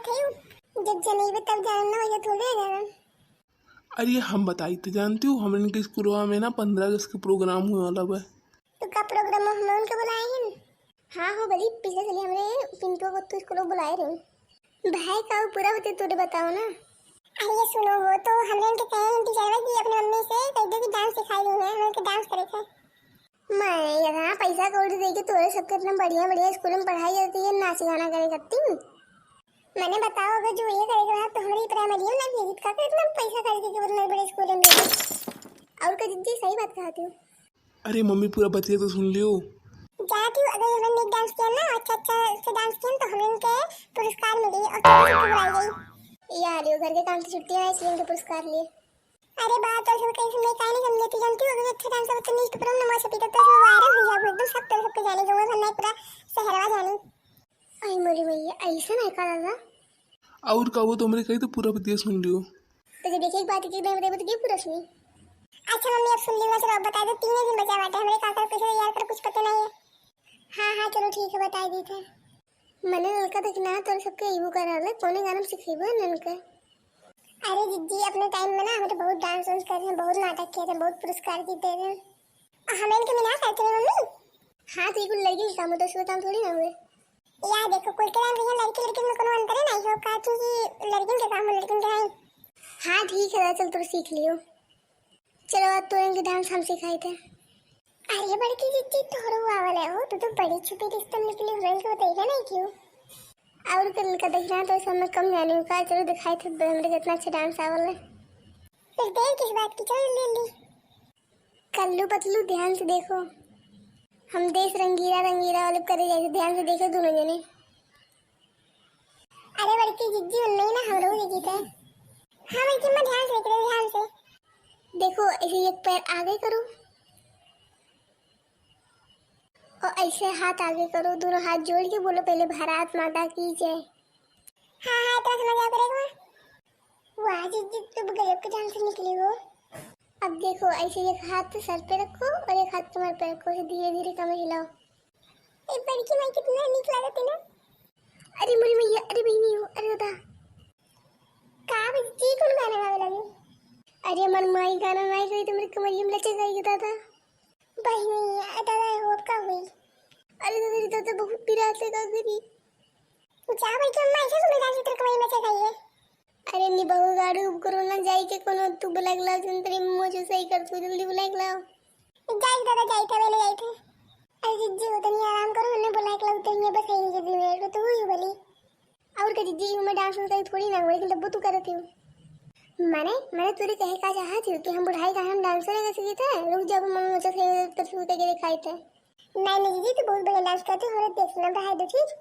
થયું जब जनेबे तब जानना वैसे थोड़े है जाना। अरे हम बताई तो जानती हूँ हम इनके स्कूल में ना 15 अगस्त का प्रोग्राम हुआ वाला बा। तो का प्रोग्राम हम उनके बुलाए हैं। हाँ हो भली पिछले साल हमरे पिंटू को तो स्कूल बुलाए रहे भाई का पूरा बते तोरे बताओ ना। अरे सुनो हो तो हमने उनके कहे टीचर कि अपने मम्मी से कह दो कि डांस सिखाई दूंगा हम उनके डांस करे थे। मैं यहाँ पैसा कौड़ी दे के तोरे सबके इतना बढ़िया बढ़िया स्कूल में पढ़ाई जाती है नाच गाना करे करती हूँ। मैंने बताओ अगर जो ये करेगा तो हमारी प्राइमरी में ना भेजित का इतना पैसा खर्च के बड़े बड़े स्कूल में और का जिद्दी सही बात कहती हूँ। अरे मम्मी पूरा बतिया तो सुन लियो। जाती हूँ अगर हमने एक डांस किया ना अच्छा से डांस किया तो हमें उनके पुरस्कार मिले और छुट्टी बुलाई गई यार ये घर के काम से छुट्टी है इसलिए उनके पुरस्कार लिए। अरे बात और सब कहीं मैं काहे नहीं समझती जानती हूँ अगर अच्छा डांस होता तो न्यूज़ पेपर में नमो छपी तो वायरल हो जाए एकदम सबके जाने दूंगा वरना पूरा शहरवा जाने। आई मोरी भैया ऐसा नहीं करा था और का वो तुमने कही तो पूरा बतिया सुन लियो। तो देखिए एक बात की नहीं बताई तो पूरा सुनी। अच्छा मम्मी अब सुन ली चलो बता दो 3 दिन बचा बाटे हमारे काका कैसे यार कर कुछ पता नहीं है। हाँ चलो ठीक है बता दी थे मैंने नलका देखना तो सबके इवो करा ले कौन गाना सिखेबो नलका। अरे दीदी अपने टाइम में ना हम तो बहुत डांस वांस करते हैं बहुत नाटक किए थे बहुत पुरस्कार जीते थे हमें इनके में ना करते हैं मम्मी। हाँ तो ये लड़की का काम तो उसका काम थोड़ी ना हुए यार देखो कोई के नाम भैया लड़की लड़की में कोनो अंतर नहीं हो का कि लड़कियों के काम लड़कियों के हैं। हाँ ठीक है चल तू सीख लियो चलो आज तो इनके डांस हम सिखाए थे। अरे बड़की दीदी थोड़ा हुआ वाला हो तो बड़ी छुपी रिश्ते निकली हो रही है बताइएगा नहीं क्यों और कल का देखना तो समय कम जाने का चलो दिखाई थे मेरे कितना अच्छा डांस आवल है। फिर देर किस बात की चलो ले ली कल्लू पतलू ध्यान से देखो हम देश रंगीला रंगीला वाले करे जैसे ध्यान से देखो दोनों जने। अरे बड़की जिज्जी उनने ना हम लोग देखी थे। हाँ बल्कि मैं ध्यान से देख रही ध्यान से देखो ऐसे एक पैर आगे करो और ऐसे हाथ आगे करो दोनों हाथ जोड़ के बोलो पहले भारत माता की जय। हाँ इतना समझ आ करेगा वाह जिज्जी तुम गजब के डांस से निकली हो। अब देखो ऐसे एक हाथ सर पे रखो और एक हाथ तुम्हारे पे रखो धीरे धीरे कमर हिलाओ। एक बड़की माई कितना नीक लागत है ना। अरे मेरी मैया अरे बहनी हो अरे दादा का बच्ची कौन गाना गावे लगे। अरे मन माई गाना नहीं गई तो मेरी कमरिया में लचे गई दादा बहनी दादा हो का हुई। अरे दादा दादा बहुत पिरात से का गई जा भाई तुम ऐसे सुन जा चित्र कमरिया में लचे गई है। अरे नी बहु गाड़ी कोरोना जाई के कोनो तू बुलाक लाओ जंतरी मुझे सही कर तू जल्दी बुलाक लाओ जाई दादा जाई था पहले जाई थे। अरे जिज्जी हो तनी आराम करो मैंने बुलाक लाओ तो मैं बस यही के दिन मेरे को तो हुई भली और का जिज्जी मैं डांस में कहीं थोड़ी ना हुई लेकिन डब्बू तू करती हूं मैंने तुझे कहे का चाहा थी कि हम बुढ़ाई का हम डांसर है सीखे थे रुक जब मम्मी मुझे सही कर के दिखाई थे। नहीं जिज्जी तू बहुत बढ़िया डांस करती हो और देखना भाई दो चीज